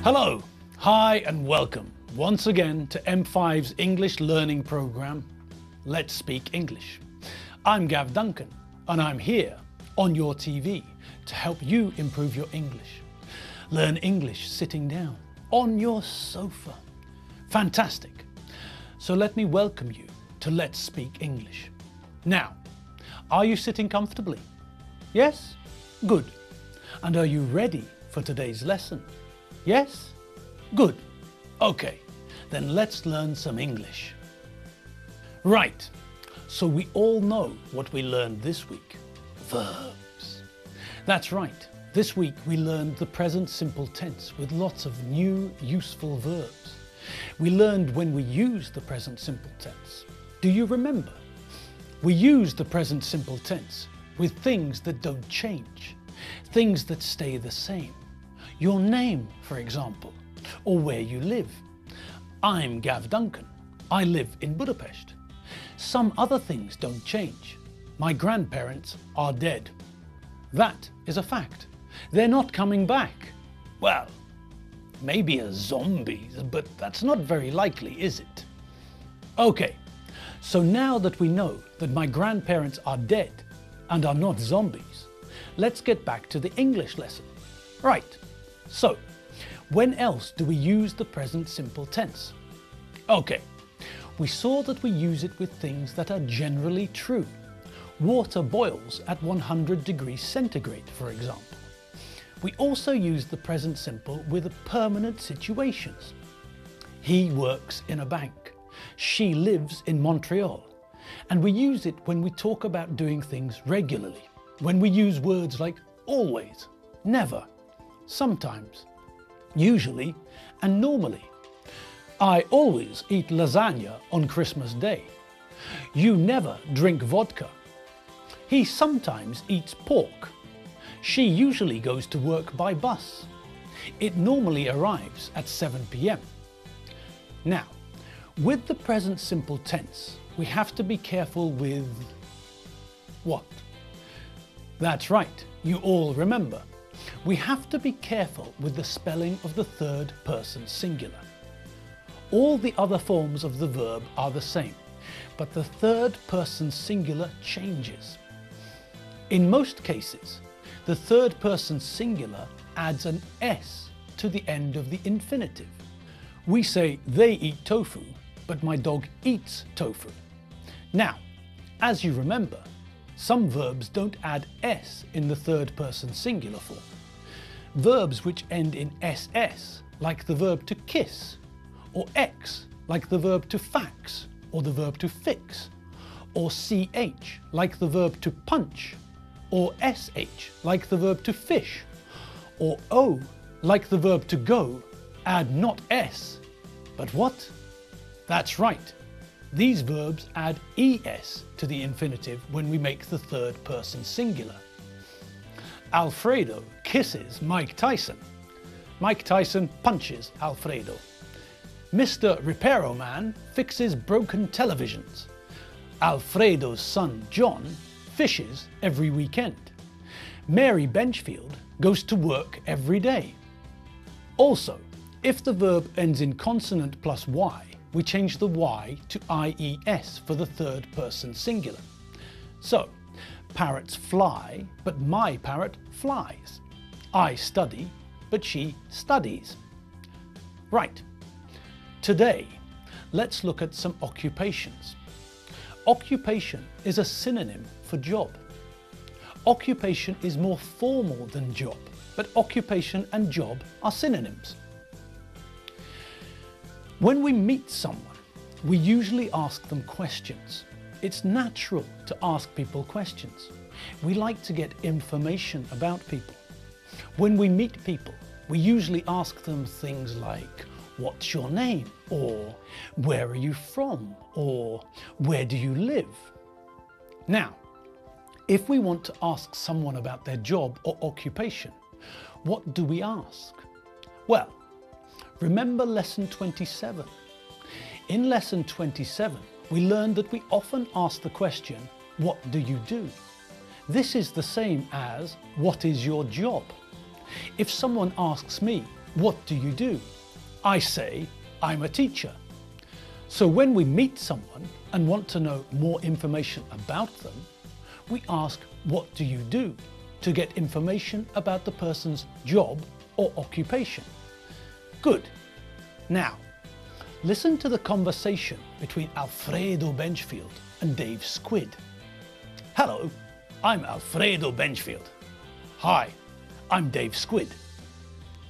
Hello, hi and welcome once again to M5's English learning program, Let's Speak English. I'm Gav Duncan and I'm here on your TV to help you improve your English. Learn English sitting down on your sofa. Fantastic. So let me welcome you to Let's Speak English. Now, are you sitting comfortably? Yes? Good. And are you ready for today's lesson? Yes? Good. Okay, then let's learn some English. Right, so we all know what we learned this week. Verbs. That's right. This week we learned the present simple tense with lots of new useful verbs. We learned when we use the present simple tense. Do you remember? We use the present simple tense with things that don't change, things that stay the same. Your name, for example, or where you live. I'm Gav Duncan. I live in Budapest. Some other things don't change. My grandparents are dead. That is a fact. They're not coming back. Well, maybe as zombies, but that's not very likely, is it? Okay, so now that we know that my grandparents are dead and are not zombies, let's get back to the English lesson. Right, so when else do we use the present simple tense? Okay, we saw that we use it with things that are generally true. Water boils at 100 degrees centigrade, for example. We also use the present simple with permanent situations. He works in a bank. She lives in Montreal. And we use it when we talk about doing things regularly, when we use words like always, never, sometimes, usually, and normally. I always eat lasagna on Christmas Day. You never drink vodka. He sometimes eats pork. She usually goes to work by bus. It normally arrives at 7 p.m. Now, with the present simple tense, we have to be careful with what? That's right, you all remember. We have to be careful with the spelling of the third person singular. All the other forms of the verb are the same, but the third person singular changes. In most cases, the third person singular adds an S to the end of the infinitive. We say they eat tofu, but my dog eats tofu. Now, as you remember, some verbs don't add S in the third person singular form. Verbs which end in SS, like the verb to kiss, or X, like the verb to fax, or the verb to fix, or CH, like the verb to punch, or SH, like the verb to fish, or O, like the verb to go, add not S, but what? That's right. These verbs add ES to the infinitive when we make the third person singular. Alfredo kisses Mike Tyson. Mike Tyson punches Alfredo. Mr. Reparo Man fixes broken televisions. Alfredo's son John fishes every weekend. Mary Benchfield goes to work every day. Also, if the verb ends in consonant plus Y, we change the Y to IES for the third person singular. So, parrots fly, but my parrot flies. I study, but she studies. Right. Today, let's look at some occupations. Occupation is a synonym for job. Occupation is more formal than job, but occupation and job are synonyms. When we meet someone, we usually ask them questions. It's natural to ask people questions. We like to get information about people. When we meet people, we usually ask them things like, what's your name? Or where are you from? Or where do you live? Now, if we want to ask someone about their job or occupation, what do we ask? Well, remember lesson 27. In lesson 27, we learned that we often ask the question, what do you do? This is the same as, what is your job? If someone asks me, what do you do? I say, I'm a teacher. So when we meet someone and want to know more information about them, we ask, what do you do? To get information about the person's job or occupation. Good. Now, listen to the conversation between Alfredo Benchfield and Dave Squid. Hello, I'm Alfredo Benchfield. Hi, I'm Dave Squid.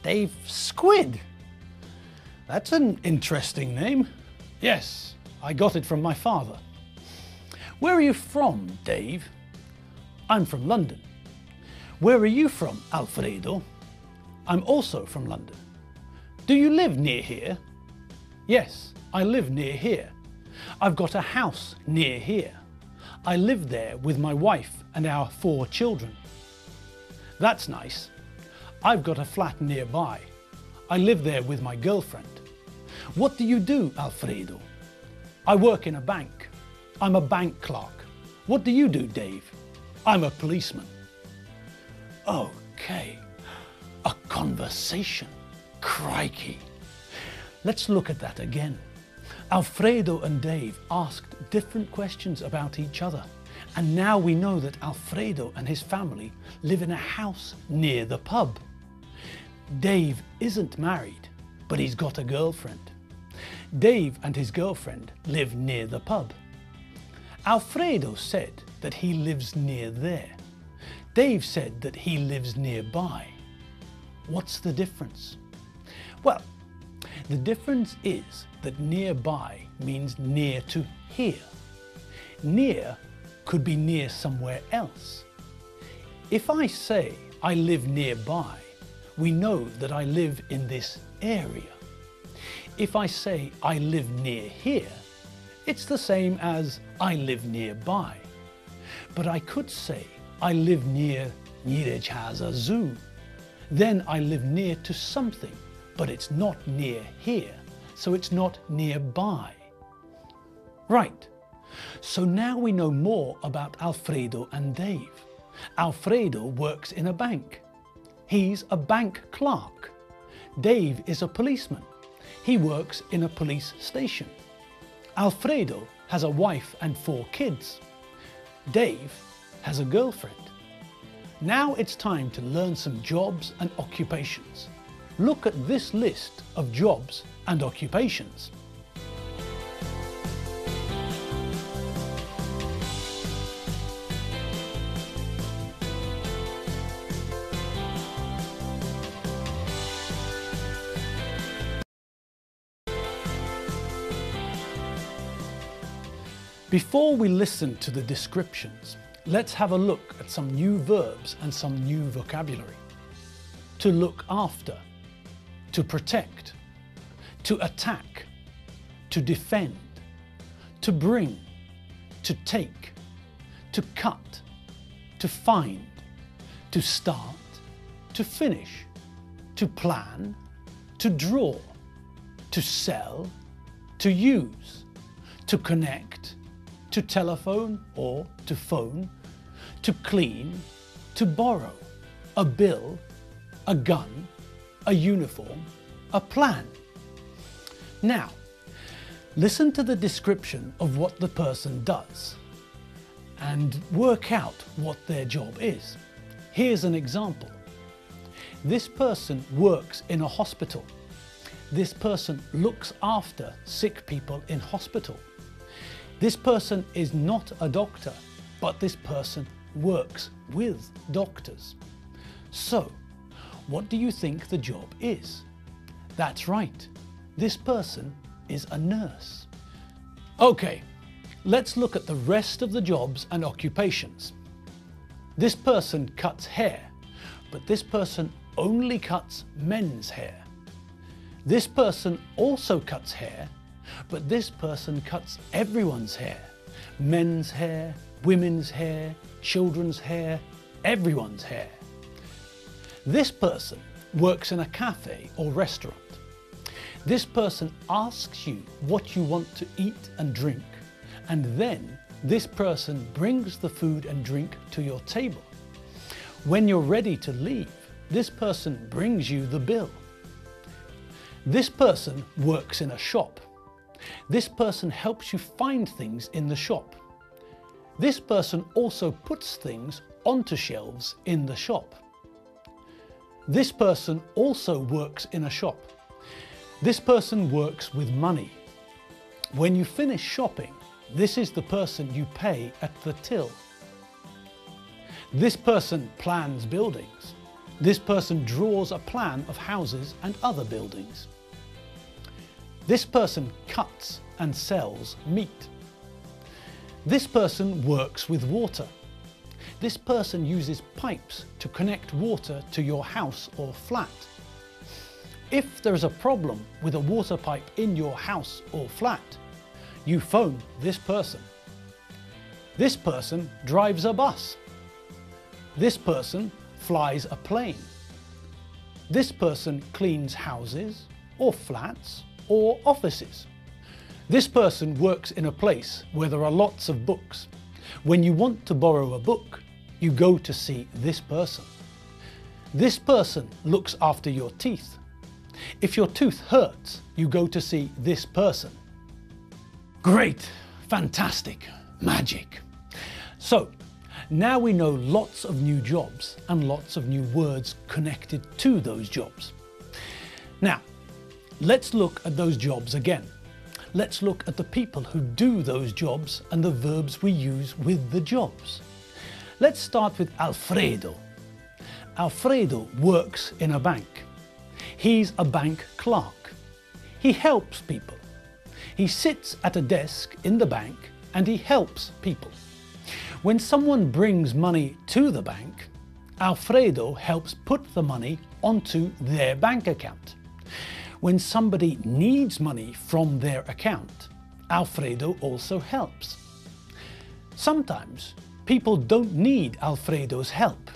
Dave Squid? That's an interesting name. Yes, I got it from my father. Where are you from, Dave? I'm from London. Where are you from, Alfredo? I'm also from London. Do you live near here? Yes, I live near here. I've got a house near here. I live there with my wife and our 4 children. That's nice. I've got a flat nearby. I live there with my girlfriend. What do you do, Alfredo? I work in a bank. I'm a bank clerk. What do you do, Dave? I'm a policeman. Okay, a conversation. Crikey. Let's look at that again. Alfredo and Dave asked different questions about each other, and now we know that Alfredo and his family live in a house near the pub. Dave isn't married, but he's got a girlfriend. Dave and his girlfriend live near the pub. Alfredo said that he lives near there. Dave said that he lives nearby. What's the difference? Well, the difference is that nearby means near to here. Near could be near somewhere else. If I say I live nearby, we know that I live in this area. If I say I live near here, it's the same as I live nearby. But I could say I live near Nyíregyháza Zoo. Then I live near to something, but it's not near here, so it's not nearby. Right, so now we know more about Alfredo and Dave. Alfredo works in a bank. He's a bank clerk. Dave is a policeman. He works in a police station. Alfredo has a wife and 4 kids. Dave has a girlfriend. Now it's time to learn some jobs and occupations. Look at this list of jobs and occupations. Before we listen to the descriptions, let's have a look at some new verbs and some new vocabulary. To look after, to protect, to attack, to defend, to bring, to take, to cut, to find, to start, to finish, to plan, to draw, to sell, to use, to connect, to telephone or to phone, to clean, to borrow, a bill, a gun, a uniform, a plan. Now, listen to the description of what the person does and work out what their job is. Here's an example. This person works in a hospital. This person looks after sick people in hospital. This person is not a doctor, but this person works with doctors. So, what do you think the job is? That's right, this person is a nurse. Okay, let's look at the rest of the jobs and occupations. This person cuts hair, but this person only cuts men's hair. This person also cuts hair, but this person cuts everyone's hair. Men's hair, women's hair, children's hair, everyone's hair. This person works in a cafe or restaurant. This person asks you what you want to eat and drink, and then this person brings the food and drink to your table. When you're ready to leave, this person brings you the bill. This person works in a shop. This person helps you find things in the shop. This person also puts things onto shelves in the shop. This person also works in a shop. This person works with money. When you finish shopping, this is the person you pay at the till. This person plans buildings. This person draws a plan of houses and other buildings. This person cuts and sells meat. This person works with water. This person uses pipes to connect water to your house or flat. If there is a problem with a water pipe in your house or flat, you phone this person. This person drives a bus. This person flies a plane. This person cleans houses or flats or offices. This person works in a place where there are lots of books. When you want to borrow a book, you go to see this person. This person looks after your teeth. If your tooth hurts, you go to see this person. Great, fantastic, magic. So, now we know lots of new jobs and lots of new words connected to those jobs. Now, let's look at those jobs again. Let's look at the people who do those jobs and the verbs we use with the jobs. Let's start with Alfredo. Alfredo works in a bank. He's a bank clerk. He helps people. He sits at a desk in the bank and he helps people. When someone brings money to the bank, Alfredo helps put the money onto their bank account. When somebody needs money from their account, Alfredo also helps. Sometimes people don't need Alfredo's help.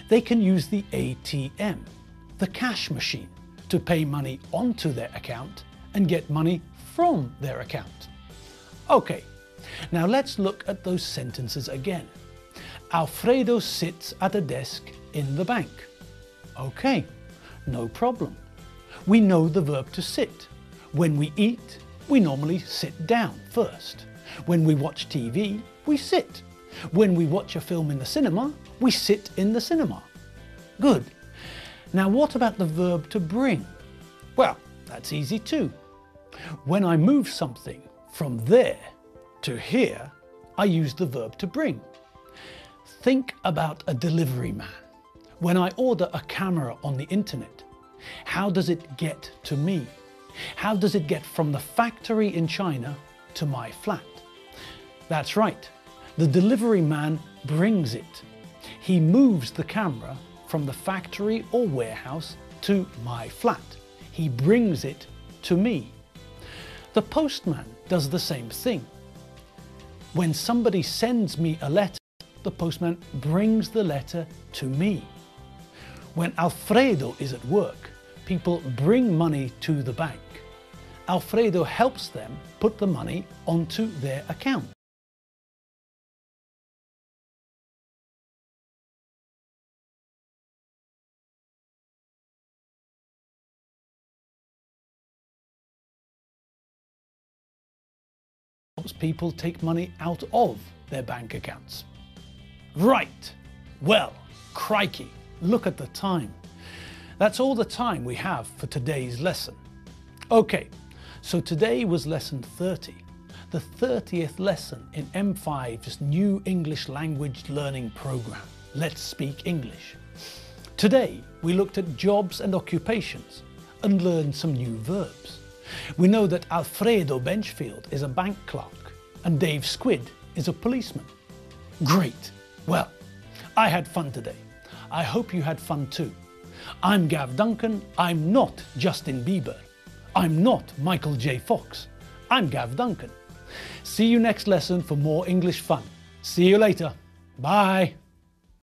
They can use the ATM, the cash machine, to pay money onto their account and get money from their account. Okay, now let's look at those sentences again. Alfredo sits at a desk in the bank. Okay, no problem. We know the verb to sit. When we eat, we normally sit down first. When we watch TV, we sit. When we watch a film in the cinema, we sit in the cinema. Good. Now what about the verb to bring? Well, that's easy too. When I move something from there to here, I use the verb to bring. Think about a delivery man. When I order a camera on the internet, how does it get to me? How does it get from the factory in China to my flat? That's right. The delivery man brings it. He moves the camera from the factory or warehouse to my flat. He brings it to me. The postman does the same thing. When somebody sends me a letter, the postman brings the letter to me. When Alfredo is at work, people bring money to the bank. Alfredo helps them put the money onto their account. People take money out of their bank accounts. Right, well, crikey, look at the time. That's all the time we have for today's lesson. Okay, so today was lesson 30, the 30th lesson in M5's new English language learning program, Let's Speak English. Today we looked at jobs and occupations and learned some new verbs. We know that Alfredo Benchfield is a bank clerk and Dave Squid is a policeman. Great! Well, I had fun today. I hope you had fun too. I'm Gav Duncan. I'm not Justin Bieber. I'm not Michael J. Fox. I'm Gav Duncan. See you next lesson for more English fun. See you later. Bye.